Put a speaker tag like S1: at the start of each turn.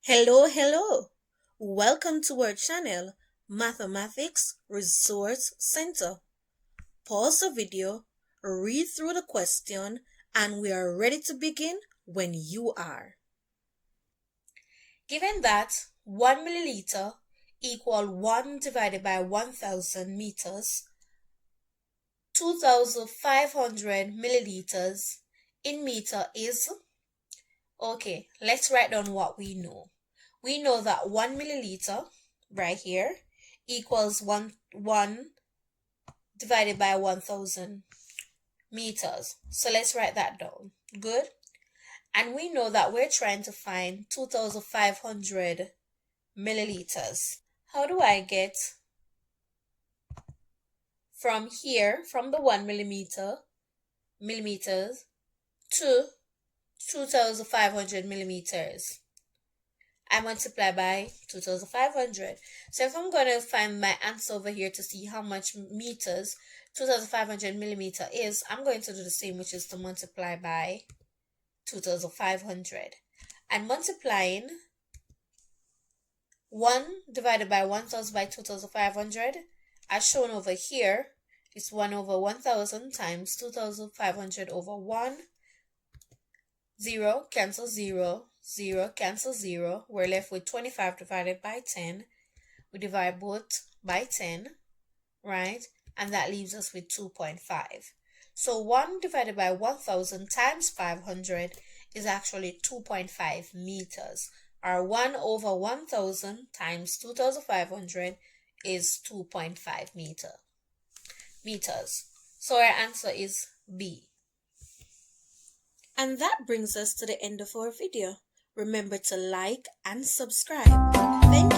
S1: Hello. Welcome to our channel, Mathematics Resource Center. Pause the video, read through the question, and we are ready to begin when you are. Given that 1 milliliter equal 1 divided by 1000 meters, 2500 milliliters in meter is... Okay, let's write down what we know. We know that 1 milliliter, right here, equals 1 divided by 1000 meters. So let's write that down. Good. And we know that we're trying to find 2500 milliliters. How do I get from here, from the 1 millimeters to 2500 millimeters? I multiply by 2500. So if I'm going to find my answer over here to see how much meters 2500 millimeter is, I'm going to do the same, which is to multiply by 2500. And multiplying 1 divided by 1000 by 2500, as shown over here, is 1 over 1000 times 2500 over 1. 0 cancel 0, 0 cancel 0. We're left with 25 divided by 10. We divide both by 10, right? And that leaves us with 2.5. So 1 divided by 1000 times 500 is actually 2.5 meters. Or 1 over 1000 times 2500 is 2.5 meters. So our answer is B. And that brings us to the end of our video. Remember to like and subscribe. Thank you.